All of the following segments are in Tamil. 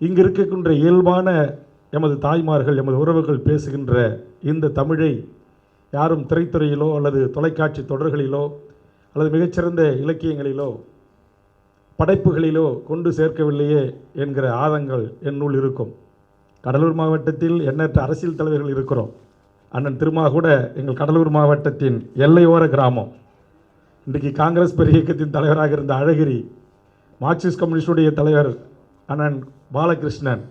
இங்கு இருக்கின்ற இயல்பான எமது தாய்மார்கள் எமது உறவுகள் பேசுகின்ற இந்த தமிழை யாரும் திரைத்துறையிலோ அல்லது தொலைக்காட்சி தொடர்களிலோ அல்லது மிகச்சிறந்த இலக்கியங்களிலோ படைப்புகளிலோ கொண்டு சேர்க்கவில்லையே என்கிற ஆதங்கள் என்னுள் இருக்கும். கடலூர் மாவட்டத்தில் எண்ணற்ற அரசியல் தலைவர்கள் இருக்கிறோம். அண்ணன் திருமா கூட எங்கள் கடலூர் மாவட்டத்தின் எல்லையோர கிராமம். இன்றைக்கு காங்கிரஸ் பெரிய இயக்கத்தின் தலைவராக இருந்த அழகிரி, மார்க்சிஸ்ட் கம்யூனிஸ்டுடைய தலைவர் அண்ணன் பாலகிருஷ்ணன்,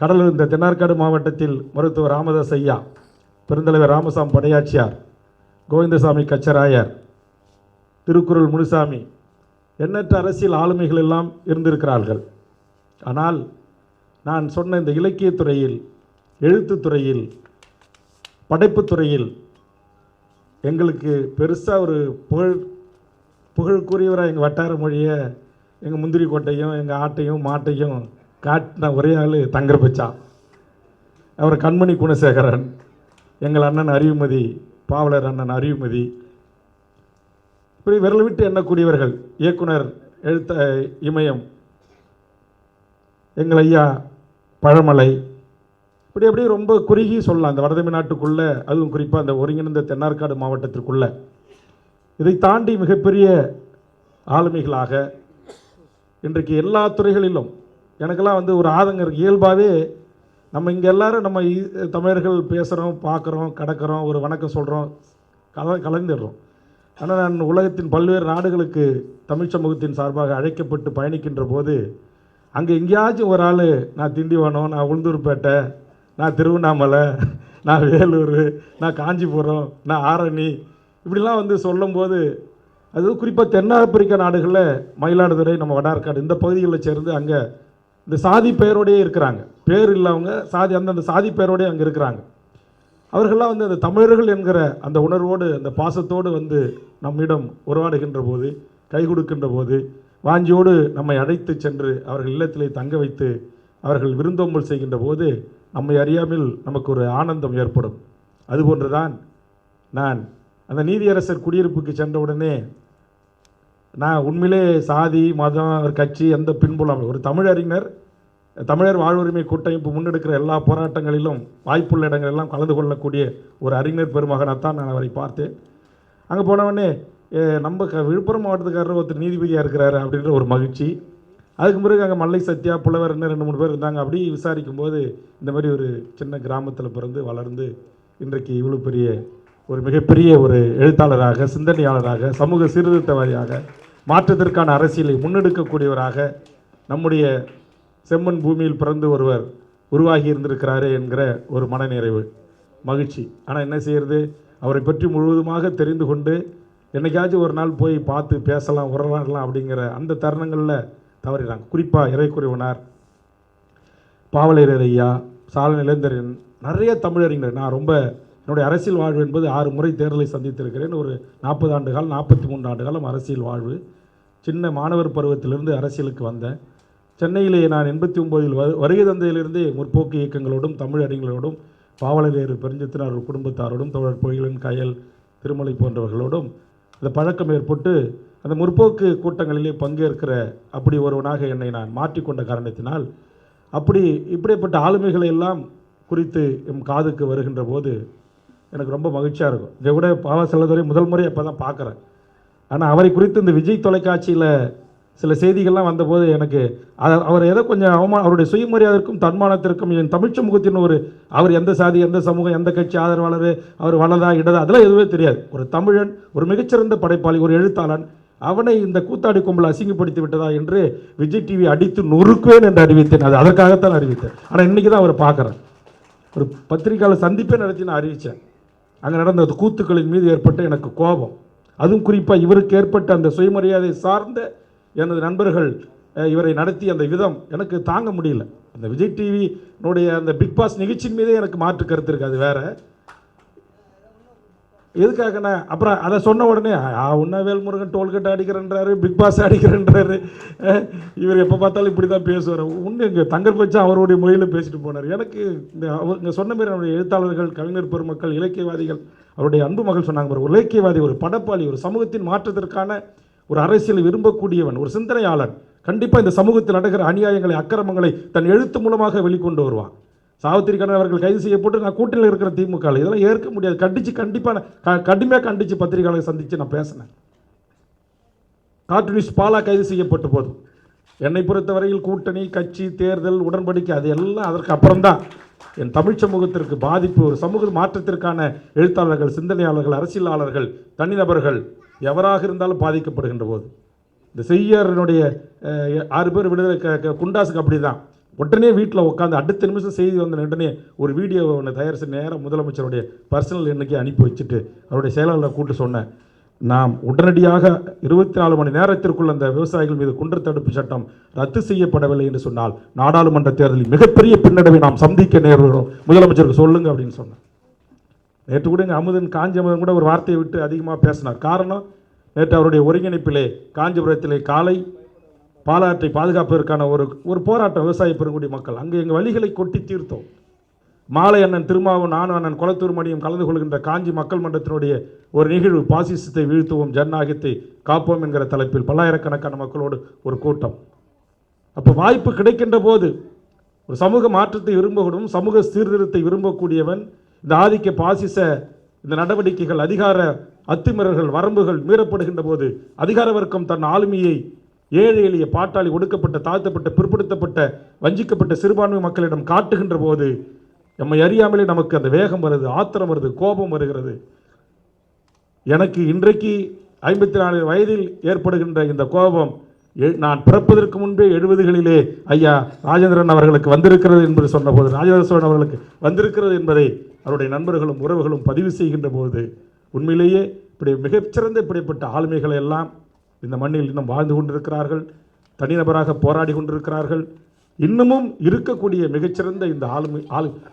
கடலூர் இந்த தென்னார்காடு மாவட்டத்தில் மருத்துவர் ராமதாஸ் ஐயா, பெருந்தலைவர் ராமசாமி படையாச்சியார், கோவிந்தசாமி கச்சராயர், திருக்குறள் முனுசாமி, எண்ணற்ற அரசியல் ஆளுமைகள் எல்லாம் இருந்திருக்கிறார்கள். ஆனால் நான் சொன்ன இந்த இலக்கியத்துறையில், எழுத்துத்துறையில், படைப்புத்துறையில் எங்களுக்கு பெருசாக ஒரு புகழுக்குரியவராக எங்கள் வட்டார மொழியை, எங்கள் முந்திரி கோட்டையும் எங்கள் ஆட்டையும் மாட்டையும் காட்டின ஒரே ஆள் தங்கர் பச்சா. அவர் கண்மணி குணசேகரன், எங்கள் அண்ணன் அறிவுமதி, பாவலர் அண்ணன் அறிவுமதி, இப்படி விரல் விட்டு எண்ணக்கூடியவர்கள், இயக்குனர் எழுத்த இமயம் எங்கள் ஐயா பழமலை, இப்படி அப்படியே ரொம்ப குறுகி சொல்லலாம். அந்த வடதமிழ்நாட்டுக்குள்ளே, அதுவும் குறிப்பாக அந்த ஒருங்கிணைந்த தென்னார்காடு மாவட்டத்திற்குள்ளே இதை தாண்டி மிகப்பெரிய ஆளுமைகளாக இன்றைக்கு எல்லா துறைகளிலும் எனக்கெல்லாம் ஒரு ஆதங்கம் இருக்குது. இயல்பாகவே நம்ம இங்கே எல்லோரும் நம்ம தமிழர்கள் பேசுகிறோம், பார்க்குறோம், கடக்கிறோம், ஒரு வணக்கம் சொல்கிறோம், கலந்துடுறோம். ஆனால் நான் உலகத்தின் பல்வேறு நாடுகளுக்கு தமிழ் சமூகத்தின் சார்பாக அழைக்கப்பட்டு பயணிக்கின்ற போது அங்கே எங்கேயாச்சும் ஒரு ஆள் நான் திண்டிவனம், நான் உளுந்தூர்பேட்டை, நான் திருவண்ணாமலை, நான் வேலூர், நான் காஞ்சிபுரம், நான் ஆரணி, இப்படிலாம் சொல்லும்போது அது குறிப்பாக தென்னாப்பிரிக்க நாடுகளில் மயிலாடுதுறை, நம்ம வடார்காடு இந்த பகுதிகளில் சேர்ந்து அங்கே இந்த சாதி பெயரோடையே இருக்கிறாங்க. பேர் இல்லாதவங்க சாதி, அந்தந்த சாதி பெயரோடையே அங்கே இருக்கிறாங்க. அவர்கள்லாம் அந்த தமிழர்கள் என்கிற அந்த உணர்வோடு, அந்த பாசத்தோடு நம்மிடம் உறவாடுகின்ற போது, கை கொடுக்கின்ற போது, வாஞ்சியோடு நம்மை அழைத்து சென்று அவர்கள் இல்லத்திலே தங்க வைத்து அவர்கள் விருந்தோம்பல் செய்கின்ற போது நம்மை அறியாமல் நமக்கு ஒரு ஆனந்தம் ஏற்படும். அதுபோன்றுதான் நான் அந்த நீதியரசர் குடியிருப்புக்கு சென்றவுடனே நான் உண்மையிலே சாதி, மதம், கட்சி எந்த பின்புலம், ஒரு தமிழறிஞர், தமிழர் வாழ்வுரிமை கூட்டமைப்பு முன்னெடுக்கிற எல்லா போராட்டங்களிலும் வாய்ப்புள்ள இடங்களெல்லாம் கலந்து கொள்ளக்கூடிய ஒரு அறிஞர் பெருமகனாகத்தான் நான் அவரை பார்த்தேன். அங்கே போனவொடனே நம்ம விழுப்புரம் மாவட்டத்துக்காரர் ஒருத்தர் நீதிபதியாக இருக்கிறாரு அப்படின்ற ஒரு மகிழ்ச்சி. அதுக்கு பிறகு அங்கே மல்லை சத்யா, புலவர், இன்னும் 2-3 பேர் இருந்தாங்க. அப்படி விசாரிக்கும்போது இந்த மாதிரி ஒரு சின்ன கிராமத்தில் பிறந்து வளர்ந்து இன்றைக்கு இவ்வளோ பெரிய ஒரு மிகப்பெரிய ஒரு எழுத்தாளராக, சிந்தனையாளராக, சமூக சீர்திருத்தவாதியாக, மாற்றத்திற்கான அரசியலை முன்னெடுக்கக்கூடியவராக நம்முடைய செம்மண் பூமியில் பிறந்து ஒருவர் உருவாகி இருந்திருக்கிறாரே என்கிற ஒரு மனநிறைவு, மகிழ்ச்சி. ஆனால் என்ன செய்கிறது, அவரை பற்றி முழுவதுமாக தெரிந்து கொண்டு என்னைக்காச்சும் ஒரு நாள் போய் பார்த்து பேசலாம், உறவாடலாம் அப்படிங்கிற அந்த தருணங்களில் தவறிறாங்க. குறிப்பாக இறைக்குறைவனார், பாவலரர் ஐயா, சால நிலேந்திரன், நிறைய தமிழறிஞர். நான் ரொம்ப என்னுடைய அரசியல் வாழ்வு என்பது 6 முறை தேர்தலை சந்தித்திருக்கிறேன். ஒரு 40 ஆண்டு காலம், 43 ஆண்டு காலம் அரசியல் வாழ்வு. சின்ன மாணவர் பருவத்திலிருந்து அரசியலுக்கு வந்தேன். சென்னையிலே நான் 89இல் வருகை தந்தையிலிருந்தே முற்போக்கு இயக்கங்களோடும் தமிழறிஞர்களோடும் பாவலரேறு பெருஞ்சத்தினார் குடும்பத்தாரோடும் தோழர் பொய்களின் கயல் திருமலை போன்றவர்களோடும் அந்த பழக்கம் ஏற்பட்டு அந்த முற்போக்கு கூட்டங்களிலே பங்கேற்கிற அப்படி ஒருவனாக என்னை நான் மாற்றிக்கொண்ட காரணத்தினால் இப்படிப்பட்ட ஆளுமைகளை எல்லாம் குறித்து எம் காதுக்கு வருகின்ற போது எனக்கு ரொம்ப மகிழ்ச்சியாக இருக்கும். இதை விட பாவ செல்லதுரை முதல் முறை அப்போ தான் பார்க்குறேன். ஆனால் அவரை குறித்து இந்த விஜய் தொலைக்காட்சியில் சில செய்திகள்லாம் வந்தபோது எனக்கு அவர் ஏதோ கொஞ்சம் அவருடைய சுயமரியாதைக்கும் தன்மானத்திற்கும் என் தமிழ் சமூகத்தின் அவர் எந்த சாதி, எந்த சமூகம், எந்த கட்சி ஆதரவாளர், அவர் வலதா இடதா, அதெல்லாம் எதுவே தெரியாது. ஒரு தமிழன், ஒரு மிகச்சிறந்த படைப்பாளி, ஒரு எழுத்தாளன், அவனை இந்த கூத்தாடி கும்பல் அசிங்கப்படுத்தி விட்டதா என்று விஜய் டிவி அடித்து நொறுக்குவேன் என்று அறிவித்தேன். அது அதற்காகத்தான் அறிவித்தேன். ஆனால் இன்றைக்கி தான் அவரை பார்க்குறேன். ஒரு பத்திரிகையாளர் சந்திப்பே நடத்தி நான் அறிவித்தேன். அங்கே நடந்த கூத்துக்களின் மீது ஏற்பட்ட எனக்கு கோபம், அதுவும் குறிப்பாக இவருக்கு ஏற்பட்ட அந்த சுயமரியாதை சார்ந்த எனது நண்பர்கள் இவரை நடத்தி அந்த விதம் எனக்கு தாங்க முடியல. அந்த விஜய் டிவியினுடைய அந்த பிக் பாஸ் நிகழ்ச்சியின் மீதே எனக்கு மாற்று கருத்து இருக்குது. அது வேறு எதுக்காகண்ணா அப்புறம் அதை சொன்ன உடனே உன்ன வேல்முருகன் டோல்கேட் அடிக்கிறன்றாரு, பிக் பாஸ் அடிக்கிறன்றாரு, இவர் எப்போ பார்த்தாலும் இப்படி தான் பேசுவார். ஒன்று இங்கே தங்கர் பச்சா அவருடைய மொழியில் பேசிட்டு போனார். எனக்கு இங்கே சொன்ன மாதிரி அவருடைய எழுத்தாளர்கள், கவிஞர் பெருமக்கள், இலக்கியவாதிகள், அவருடைய அன்பு மகள் சொன்னாங்க, ஒரு இலக்கியவாதி, ஒரு படைப்பாளி, ஒரு சமூகத்தின் மாற்றத்திற்கான ஒரு அரசியலை விரும்பக்கூடியவன், ஒரு சிந்தனையாளன், கண்டிப்பாக இந்த சமூகத்தில் நடக்கிற அநியாயங்களை அக்கிரமங்களை தன் எழுத்து மூலமாக வெளிக்கொண்டு வருவான். சாவித்திரி கண்ணன் அவர்கள் கைது செய்யப்பட்டு நான் கூட்டணியில் இருக்கிற திமுக இதெல்லாம் ஏற்க முடியாது. கடுமையாக கண்டித்து பத்திரிகையாளரை சந்தித்து நான் பேசினேன். கார்ட்டூனிஸ்ட் பாலா கைது செய்யப்பட்ட போது என்னை பொறுத்தவரையில் கூட்டணி, கட்சி, தேர்தல், உடன்படிக்கை அது எல்லாம் அதற்கு அப்புறம்தான் என் தமிழ் சமூகத்திற்கு பாதிப்பு. ஒரு சமூக மாற்றத்திற்கான எழுத்தாளர்கள், சிந்தனையாளர்கள், அரசியலாளர்கள், தனிநபர்கள் எவராக இருந்தாலும் பாதிக்கப்படுகின்ற போது இந்த செய்யாரனுடைய 6 பேர் விடுதலை குண்டாசுக்கு அப்படி தான். உடனே வீட்டில் உட்காந்து அடுத்த நிமிஷம் செய்தி வந்த உடனே ஒரு வீடியோ ஒன்று தயார் செய்ய நேரம் முதலமைச்சருடைய பர்சனல் எண்ணிக்கை அனுப்பி வச்சுட்டு அவருடைய செயலாளரை கூப்பிட்டு சொன்னேன், நாம் உடனடியாக 24 மணி நேரத்திற்குள் அந்த விவசாயிகள் மீது குண்டர் தடுப்பு சட்டம் ரத்து செய்யப்படவில்லை என்று சொன்னால் நாடாளுமன்ற தேர்தலில் மிகப்பெரிய பின்னடைவை நாம் சந்திக்க நேரிடும், முதலமைச்சருக்கு சொல்லுங்க அப்படின்னு சொன்னேன். நேற்று கூட எங்கள் காஞ்சி அமுதன் கூட ஒரு வார்த்தையை விட்டு அதிகமாக பேசினார். காரணம், நேற்று அவருடைய ஒருங்கிணைப்பிலே காஞ்சிபுரத்திலே காலை பாலாற்றை பாதுகாப்பதற்கான ஒரு போராட்டம் விவசாய பெருங்குடி மக்கள் அங்கே எங்கள் வழிகளை கொட்டி தீர்த்தோம். மாலை அண்ணன் திருமாவும் நானும் அண்ணன் குளத்தூர் மணியும் கலந்து கொள்கின்ற காஞ்சி மக்கள் மன்றத்தினுடைய ஒரு நிகழ்வு, பாசிசத்தை வீழ்த்துவோம், ஜனநாயகத்தை காப்போம் என்கிற தலைப்பில் பல்லாயிரக்கணக்கான மக்களோடு ஒரு கூட்டம். அப்போ வாய்ப்பு கிடைக்கின்ற போது ஒரு சமூக மாற்றத்தை விரும்பக்கூடும், சமூக சீர்திருத்தத்தை விரும்பக்கூடியவன் இந்த ஆதிக்க பாசிச இந்த நடவடிக்கைகள், அதிகார அத்துமீறல்கள், வரம்புகள் மீறப்படுகின்ற போது அதிகார வர்க்கம் தன் ஆளுமையை ஏழை எளிய பாட்டாளி, ஒடுக்கப்பட்ட, தாழ்த்தப்பட்ட, பிற்படுத்தப்பட்ட, வஞ்சிக்கப்பட்ட சிறுபான்மை மக்களிடம் காட்டுகின்ற போது நம்மை அறியாமலே நமக்கு அந்த வேகம் வருது, ஆத்திரம் வருது, கோபம் வருகிறது. எனக்கு இன்றைக்கு 54 வயதில் ஏற்படுகின்ற இந்த கோபம் நான் பிறப்பதற்கு முன்பே 70களிலே ஐயா ராஜேந்திரன் அவர்களுக்கு வந்திருக்கிறது என்பது சொன்னபோது, ராஜேந்திர சோழன் அவர்களுக்கு வந்திருக்கிறது என்பதை அவருடைய நண்பர்களும் உறவுகளும் பதிவு செய்கின்ற போது உண்மையிலேயே இப்படி மிகச்சிறந்த இப்படிப்பட்ட ஆளுமைகளை எல்லாம் இந்த மண்ணில் இன்னும் வாழ்ந்து கொண்டிருக்கிறார்கள், தனிநபராக போராடி கொண்டிருக்கிறார்கள். இன்னமும் இருக்கக்கூடிய மிகச்சிறந்த இந்த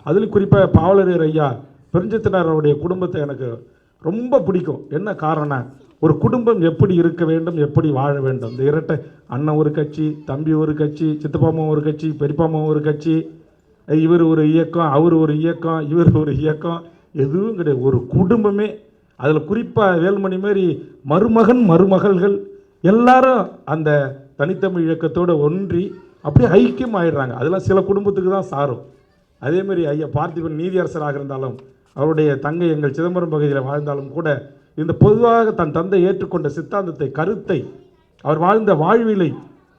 அதில் குறிப்பாக பாவலரேர் ஐயா பெருஞ்சத்தினார் அவருடைய குடும்பத்தை எனக்கு ரொம்ப பிடிக்கும். என்ன காரணம், ஒரு குடும்பம் எப்படி இருக்க வேண்டும், எப்படி வாழ வேண்டும். இந்த இரட்டை அண்ணன் ஒரு கட்சி, தம்பி ஒரு கட்சி, சித்தப்பாமா ஒரு கட்சி, பெரியப்பாமா ஒரு கட்சி, இவர் ஒரு இயக்கம், அவர் ஒரு இயக்கம், இவர் ஒரு இயக்கம், எதுவும் கிடையாது. ஒரு குடும்பமே. அதில் குறிப்பாக வேல்மணி மாரி மருமகன் மருமகள்கள் எல்லாரும் அந்த தனித்தமிழ் இயக்கத்தோடு ஒன்றி அப்படியே ஐக்கியம் ஆயிடுறாங்க. அதெல்லாம் சில குடும்பத்துக்கு தான் சாரும். அதேமாரி ஐயா பார்த்திபன் நீதியரசராக இருந்தாலும் அவருடைய தங்கை எங்கள் சிதம்பரம் பகுதியில் வாழ்ந்தாலும் கூட இந்த பொதுவாக தன் தந்தை ஏற்றுக்கொண்ட சித்தாந்தத்தை, கருத்தை, அவர் வாழ்ந்த வாழ்விலை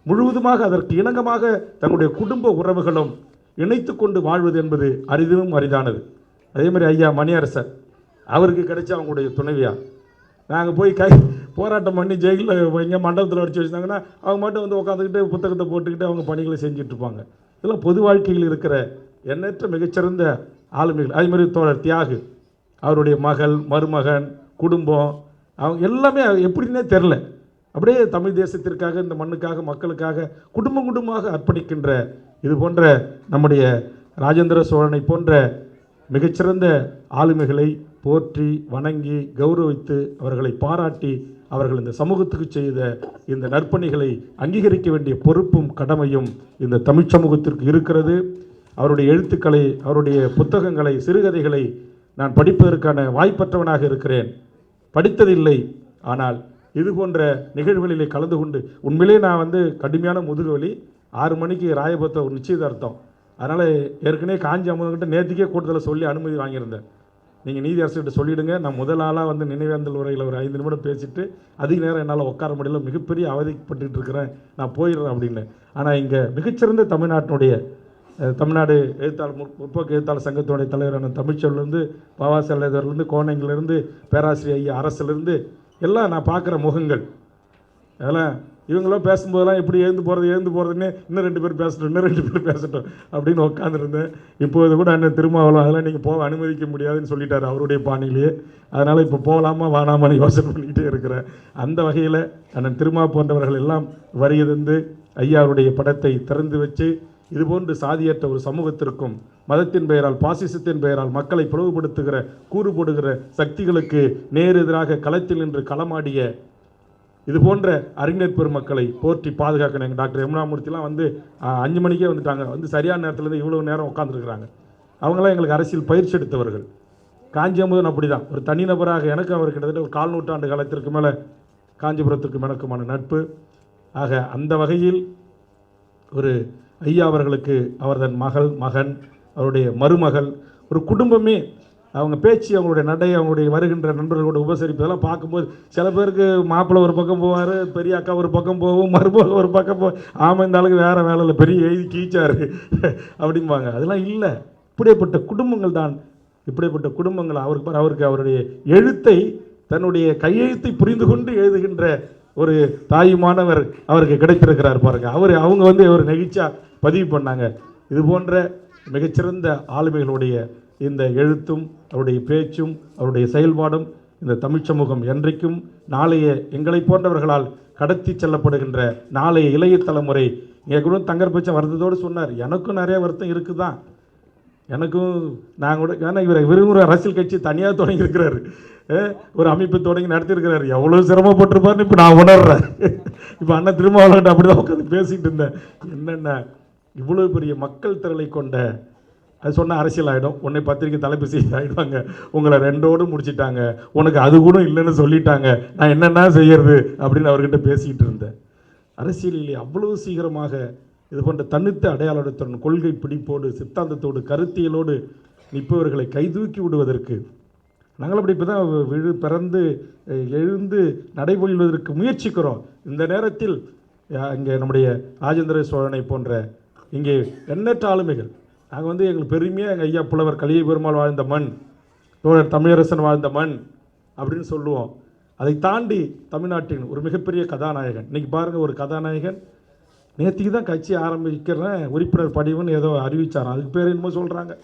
முழுவதுமாக அதற்கு இணங்கமாக தங்களுடைய குடும்ப உறவுகளும் இணைத்து கொண்டு வாழ்வது என்பது அரிதிலும் அரிதானது. அதேமாதிரி ஐயா மணியரசர் அவருக்கு கிடைச்ச அவங்களுடைய துணைவியார், நாங்கள் போய் போராட்டம் பண்ணி ஜெயிலில் எங்கே மண்டபத்தில் அடித்து வச்சுருந்தாங்கன்னா அவங்க மட்டும் வந்து உட்காந்துக்கிட்டு புத்தகத்தை போட்டுக்கிட்டு அவங்க பணிகளை செஞ்சிட்ருப்பாங்க. இதெல்லாம் பொது வாழ்க்கையில் இருக்கிற எண்ணற்ற மிகச்சிறந்த ஆளுமைகள். அதேமாதிரி தோழர் தியாகு, அவருடைய மகள், மருமகன், குடும்பம், அவங்க எல்லாமே எப்படின்னே தெரில, அப்படியே தமிழ் தேசத்திற்காக, இந்த மண்ணுக்காக, மக்களுக்காக குடும்பமாக அர்ப்பணிக்கின்ற இது போன்ற நம்முடைய ராஜேந்திர சோழனை போன்ற மிகச்சிறந்த ஆளுமைகளை போற்றி வணங்கி கௌரவித்து அவர்களை பாராட்டி அவர்கள் இந்த சமூகத்துக்கு செய்த இந்த நற்பணிகளை அங்கீகரிக்க வேண்டிய பொறுப்பும் கடமையும் இந்த தமிழ் சமூகத்திற்கு இருக்கிறது. அவருடைய எழுத்துக்களை, அவருடைய புத்தகங்களை, சிறுகதைகளை நான் படிப்பதற்கான வாய்ப்பற்றவனாக இருக்கிறேன். படித்ததில்லை, ஆனால் இது போன்ற நிகழ்வுகளிலே கலந்து கொண்டு உண்மையிலே நான் கடுமையான முதுகுவலி, 6 மணிக்கு ராயபுரத்தில் ஒரு நிச்சயதார்த்தம். அதனால் ஏற்கனவே காஞ்சி அமுதன்கிட்ட நேற்றுக்கே கூட்டத்தில் சொல்லி அனுமதி வாங்கியிருந்தேன். நீங்கள் நீதி அரசுகிட்ட சொல்லிவிடுங்க, நான் முதல் ஆளாக நினைவேந்தல் உரையில் ஒரு 5 நிமிடம் பேசிவிட்டு அதிக நேரம் என்னால் உட்கார முடியல, மிகப்பெரிய அவதிப்பட்டு இருக்கிறேன், நான் போயிடுறேன் அப்படின்னு. ஆனால் இங்கே மிகச்சிறந்த தமிழ்நாடு எழுத்தாளர் முற்போக்கு எழுத்தாளர் சங்கத்தினுடைய தலைவரான தமிழ்ச்செல்விலேருந்து, பாவா செல்லதர்லேருந்து, கோணைங்கிலேருந்து, பேராசிரியர் ஐயா அரசுலேருந்து எல்லாம் நான் பார்க்குற முகங்கள். அதெல்லாம் இவங்களாம் பேசும்போதெல்லாம் எப்படி எழுந்து போகிறதுன்னு இன்னும் 2 பேர் பேசட்டும் அப்படின்னு உட்காந்துருந்தேன். இப்போது கூட அண்ணன் திருமாவளவன் அதெல்லாம் நீங்கள் போக அனுமதிக்க முடியாதுன்னு சொல்லிட்டார் அவருடைய பாணியிலேயே. அதனால் இப்போ போகலாமா வேணாமான்னு யோசனை பண்ணிக்கிட்டே இருக்கிறேன். அந்த வகையில் அண்ணன் திருமா போன்றவர்கள் எல்லாம் வருகை தந்து ஐயாவுடைய படத்தை திறந்து வச்சு இதுபோன்று சாதியற்ற ஒரு சமூகத்திற்கும் மதத்தின் பெயரால், பாசிசத்தின் பெயரால் மக்களை பிளவுபடுத்துகிற, கூறு போடுகிற சக்திகளுக்கு நேர் எதிராக களத்தில் நின்று களமாடிய இது போன்ற அறிஞர் பெருமக்களை போற்றி பாதுகாக்கணும். எங்கள் டாக்டர் யமுனாமூர்த்திலாம் 5 மணிக்கே வந்துட்டாங்க, சரியான நேரத்துலேருந்து இவ்வளோ நேரம் உட்காந்துருக்குறாங்க. அவங்களாம் எங்களுக்கு அரசியல் பயிற்சி எடுத்தவர்கள். காஞ்சி அமுதன் அப்படி தான் ஒரு தனிநபராக, எனக்கு அவர் கிட்டத்தட்ட ஒரு 4 நூற்றாண்டு காலத்திற்கு மேலே காஞ்சிபுரத்திற்கும் எனக்குமான நட்பு. ஆக அந்த வகையில் ஒரு ஐயா அவர்களுக்கு அவரது மகன் அவருடைய மருமகள் ஒரு குடும்பமே அவங்க பேச்சு அவங்களுடைய நடை அவங்களுடைய வருகின்ற நண்பர்களோட உபசரிப்பதெல்லாம் பார்க்கும்போது சில பேருக்கு மாப்பிள்ளை ஒரு பக்கம் போவார், பெரிய அக்கா ஒரு பக்கம் போகும், மருமக ஒரு பக்கம் ஆமாம் இந்த அளவுக்கு வேறு வேலையில் பெரிய எழுதி கீச்சாரு அப்படிம்பாங்க. அதெல்லாம் இல்லை. இப்படிப்பட்ட குடும்பங்கள் தான், இப்படிப்பட்ட குடும்பங்கள் அவருக்கு அவருடைய எழுத்தை தன்னுடைய கையெழுத்தை புரிந்து கொண்டு எழுதுகின்ற ஒரு தாயுமானவர் அவருக்கு கிடைத்திருக்கிறார் பாருங்க. அவங்க ஒரு நெகிழ்ச்சியா பதிவு பண்ணாங்க. இது போன்ற மிகச்சிறந்த ஆளுமைகளுடைய இந்த எழுத்தும் அவருடைய பேச்சும் அவருடைய செயல்பாடும் இந்த தமிழ் சமூகம் என்றைக்கும் நாளைய எங்களை போன்றவர்களால் கடத்தி செல்லப்படுகின்ற நாளைய இளைய தலைமுறை இங்கே கூட தங்கர்பச்சன் வருத்தத்தோடு சொன்னார், எனக்கும் நிறைய வருத்தம் இருக்குதான், எனக்கும் நான் கூட, ஏன்னா இவர் விரும்புகிற அரசியல் கட்சி தனியாக தொடங்கியிருக்கிறாரு, ஒரு அமைப்பு தொடங்கி நடத்தியிருக்கிறார், எவ்வளோ சிரமப்பட்டிருப்பார்னு இப்போ நான் உணர்றேன். இப்போ அண்ணன் திருமாவளவன் அப்படி தான் உட்காந்து பேசிகிட்டு இருந்தேன். என்னென்ன இவ்வளோ பெரிய மக்கள் திரளை கொண்ட, அது சொன்னால் அரசியல் ஆகிடும், உன்னை பத்திரிக்கை தலைப்பு செய்தி ஆகிடுவாங்க, உங்களை ரெண்டோடு முடிச்சிட்டாங்க, உனக்கு அது கூட இல்லைன்னு சொல்லிட்டாங்க, நான் என்னென்ன செய்யறது அப்படின்னு அவர்கிட்ட பேசிக்கிட்டு இருந்தேன். அரசியலிலே அவ்வளோ சீக்கிரமாக இது போன்ற தன்னித்த அடையாளத்துடன் கொள்கை பிடிப்போடு சித்தாந்தத்தோடு கருத்தியலோடு நிற்பவர்களை கைதூக்கி விடுவதற்கு நாங்கள் அப்படி இப்போ தான் பிறந்து எழுந்து நடைபெறுவதற்கு முயற்சிக்கிறோம். இந்த நேரத்தில் இங்கே நம்முடைய ராஜேந்திர சோழனை போன்ற இங்கே எண்ணற்ற ஆளுமைகள், நாங்கள் எங்களுக்கு பெருமையாக எங்கள் ஐயா புலவர் கலிய பெருமாள் வாழ்ந்த மண், தோழர் தமிழரசன் வாழ்ந்த மண் அப்படின்னு சொல்லுவோம். அதை தாண்டி தமிழ்நாட்டின் ஒரு மிகப்பெரிய கதாநாயகன். இன்றைக்கி பாருங்கள், ஒரு கதாநாயகன் நேற்றுக்கு தான் கட்சி ஆரம்பிக்கிறேன் உறுப்பினர் படிவுன்னு ஏதோ அறிவிச்சாராம், அதுக்கு பேர் என்னமோ சொல்கிறாங்க,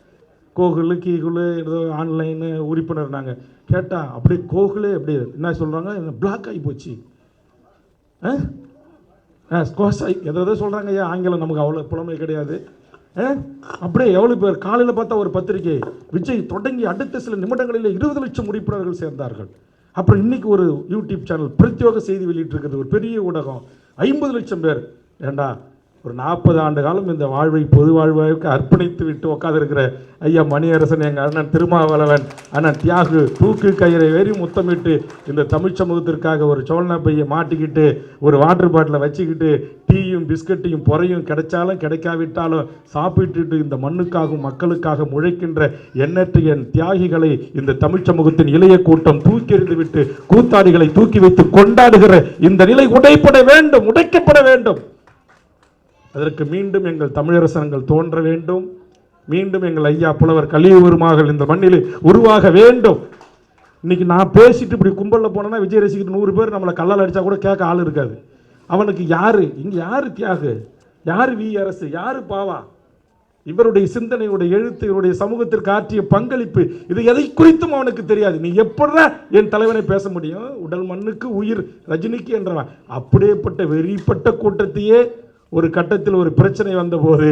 கோகுலு கீகுலு ஏதோ ஆன்லைனு உறுப்பினர். நாங்கள் கேட்டால் அப்படியே கோகுலே அப்படி என்ன சொல்கிறாங்க, பிளாக் ஆகி போச்சு, ஸ்கோஸ் ஆகி எதோ சொல்கிறாங்க. ஐயா ஆங்கிலம் நமக்கு அவ்வளோ புலமை கிடையாது. அப்படியே எவ்வளோ பேர் காலையில் பார்த்தா ஒரு பத்திரிகை விஜய் தொடங்கி அடுத்த சில நிமிடங்களில் 20 லட்சம் உறுப்பினர்கள் சேர்ந்தார்கள். அப்புறம் இன்னைக்கு ஒரு யூடியூப் சேனல் பிரத்யோக செய்தி வெளியிட்டிருக்கிறது, ஒரு பெரிய ஊடகம் 50 லட்சம் பேர். ஏண்டா ஒரு 40 ஆண்டு காலம் இந்த வாழ்வை பொது வாழ்வாய்க்கு அர்ப்பணித்து விட்டு உட்காந்துருக்கிற ஐயா மணியரசன், எங்கள் அண்ணன் திருமாவளவன், அண்ணன் தியாகு தூக்கு கயிறை ஏறி முத்தமிட்டு இந்த தமிழ் சமூகத்திற்காக ஒரு சோழனா பையை மாட்டிக்கிட்டு ஒரு வாட்டர் பாட்டிலை வச்சுக்கிட்டு டீயும் பிஸ்கட்டையும் பொறையும் கிடைச்சாலும் கிடைக்காவிட்டாலும் சாப்பிட்டுட்டு இந்த மண்ணுக்காகவும் மக்களுக்காக முழைக்கின்ற எண்ணற்ற என் தியாகிகளை இந்த தமிழ் சமூகத்தின் இளைய கூட்டம் தூக்கி எறிந்து விட்டு கூத்தாடிகளை தூக்கி வைத்து கொண்டாடுகிற இந்த நிலை உடைப்பட வேண்டும், உடைக்கப்பட வேண்டும். அதற்கு மீண்டும் எங்கள் தமிழரசனங்கள் தோன்ற வேண்டும், மீண்டும் எங்கள் ஐயா புலவர் கலிய பெருமாள் இந்த மண்ணில் உருவாக வேண்டும். இன்னைக்கு நான் பேசிட்டு இப்படி கும்பலில் போனேன்னா விஜய் ரசிக்கிட்டு 100 பேர் நம்மளை கல்லால் அடித்தா கூட கேட்க ஆள் இருக்காது. அவனுக்கு யாரு இங்கே, யாரு தியாகு, யாரு வி அரசு, யாரு பாவா, இவருடைய சிந்தனையுடைய எழுத்து, இவருடைய சமூகத்திற்கு ஆற்றிய பங்களிப்பு, இது எதை குறித்தும் அவனுக்கு தெரியாது. நீ எப்படா என் தலைவனை பேச முடியும், உடல் மண்ணுக்கு உயிர் ரஜினிக்கு என்றவன். அப்படியேப்பட்ட வெறிப்பட்ட கூட்டத்தையே ஒரு கட்டத்தில் ஒரு பிரச்சனை வந்தபோது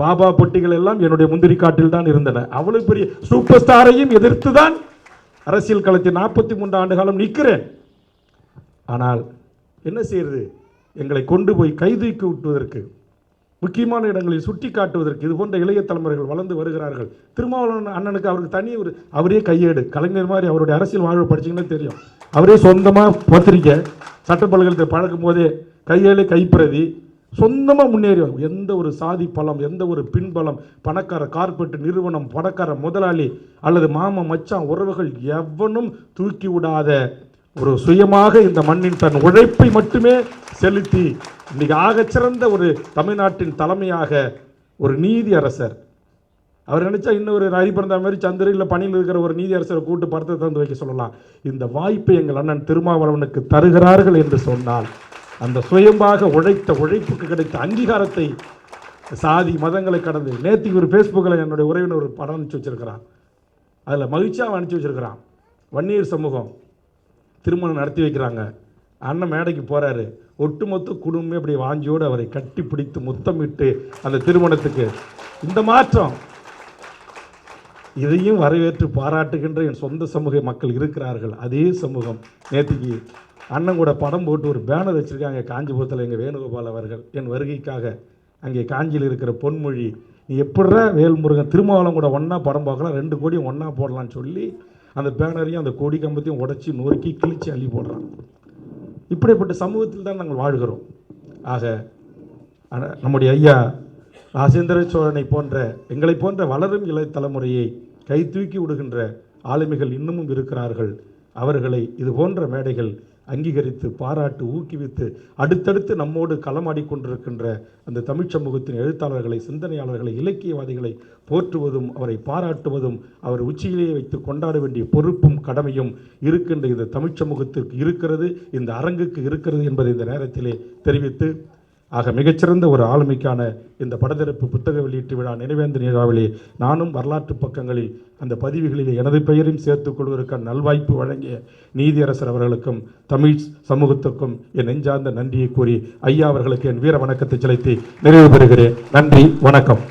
பாபா பொட்டிகள் எல்லாம் என்னுடைய முந்திரி காட்டில் தான் இருந்தன. அவ்வளவு பெரிய சூப்பர் ஸ்டாரையும் எதிர்த்து தான் அரசியல் களத்தில் 43 ஆண்டு காலம் நிற்கிறேன். ஆனால் என்ன செய்யறது, எங்களை கொண்டு போய் கைதூக்கி விட்டுவதற்கு, முக்கியமான இடங்களில் சுட்டி காட்டுவதற்கு இது போன்ற இளைய தலைமுறைகள் வளர்ந்து வருகிறார்கள். திருமாவளவன் அண்ணனுக்கு அவருக்கு தனி ஒரு அவரே கையேடு, கலைஞர் மாதிரி அவருடைய அரசியல் வாழ்வு படிச்சிங்கன்னா தெரியும். அவரே சொந்தமாக பத்திரிக்கை சட்டப்பல்கலைக்கழகத்தில் பழக்கும் போதே கையேடு கைப்பிரதி சொந்தமாக முன்னேறி, எந்த ஒரு சாதி பலம், எந்த ஒரு பின்பலம், பணக்கார கார்பரேட் நிறுவனம், பணக்கார முதலாளி அல்லது மாமா மச்சான் உறவுகள் எவனும் தூக்கி விடாத ஒரு சுயமாக இந்த மண்ணின் தன் உழைப்பை மட்டுமே செலுத்தி இன்னைக்கு ஆகச்சிறந்த ஒரு தமிழ்நாட்டின் தலைமையாக ஒரு நீதி அரசர். அவர் நினைச்சா இன்னொரு ஹரிபிரந்தா மாதிரி சந்திர இல்லை பணியில் இருக்கிற ஒரு நீதி அரசரை கூட்டு படத்தை தந்து வைக்க சொல்லலாம். இந்த வாய்ப்பை எங்கள் அண்ணன் திருமாவளவனுக்கு தருகிறார்கள் என்று சொன்னால் அந்த சுயமாக உழைத்த உழைப்புக்கு கிடைத்த அங்கீகாரத்தை சாதி மதங்களை கடந்து, நேற்றுக்கு ஒரு ஃபேஸ்புக்கில் என்னுடைய உறவினர் ஒரு படம் அனுப்பிச்சி வச்சிருக்கிறான், அதில் மகிழ்ச்சியாக அனுப்பிச்சி வச்சிருக்கிறான். வன்னியர் சமூகம் திருமணம் நடத்தி வைக்கிறாங்க, அண்ணன் மேடைக்கு போகிறாரு, ஒட்டுமொத்த குடும்பமே அப்படி வாஞ்சியோடு அவரை கட்டி பிடித்து முத்தமிட்டு அந்த திருமணத்துக்கு இந்த மாற்றம், இதையும் வரவேற்று பாராட்டுகின்ற என் சொந்த சமூக மக்கள் இருக்கிறார்கள். அதே சமூகம் நேற்றுக்கு அண்ணன் கூட படம் போட்டு ஒரு பேனர் வச்சுருக்காங்க காஞ்சிபுரத்தில். எங்கள் வேணுகோபால் அவர்கள் என் வருகைக்காக அங்கே காஞ்சியில் இருக்கிற பொன்மொழி, நீ எப்படிற வேல்முருகன் திருமாவளவன் கூட ஒன்றா படம் பார்க்கலாம், 2 கோடியும் ஒன்றா போடலான்னு சொல்லி அந்த பேனரையும் அந்த கோடி கம்பத்தையும் உடச்சி நொறுக்கி கிழிச்சி அள்ளி போடுறான். இப்படிப்பட்ட சமூகத்தில் தான் நாங்கள் வாழ்கிறோம். ஆக நம்முடைய ஐயா ராஜேந்திர சோழனை போன்ற எங்களை போன்ற வளரும் இளைய தலைமுறையை கை தூக்கி விடுகின்ற ஆளுமைகள் இன்னமும் இருக்கிறார்கள். அவர்களை இது போன்ற மேடைகள் அங்கீகரித்து பாராட்டு ஊக்குவித்து அடுத்தடுத்து நம்மோடு களமாடிக்கொண்டிருக்கின்ற அந்த தமிழ் சமூகத்தின் எழுத்தாளர்களை, சிந்தனையாளர்களை, இலக்கியவாதிகளை போற்றுவதும் அவரை பாராட்டுவதும் அவர் உச்சியிலேயே வைத்து கொண்டாட வேண்டிய பொறுப்பும் கடமையும் இருக்கின்ற இந்த தமிழ் சமூகத்திற்கு இருக்கிறது, இந்த அரங்குக்கு இருக்கிறது என்பதை இந்த நேரத்திலே தெரிவித்து, ஆக மிகச்சிறந்த ஒரு ஆளுமைக்கான இந்த படத்திறப்பு புத்தக வெளியீட்டு விழா நினைவேந்த நிகழ்விலே நானும் வரலாற்று பக்கங்களில் அந்த பதிவுகளிலே எனது பெயரையும் சேர்த்துக் கொள்வதற்கான நல்வாய்ப்பு வழங்கிய நீதியரசர் அவர்களுக்கும் தமிழ் சமூகத்திற்கும் என் நெஞ்சார்ந்த நன்றியை கூறி ஐயா அவர்களுக்கு என் வீர வணக்கத்தை செலுத்தி நிறைவு பெறுகிறேன். நன்றி, வணக்கம்.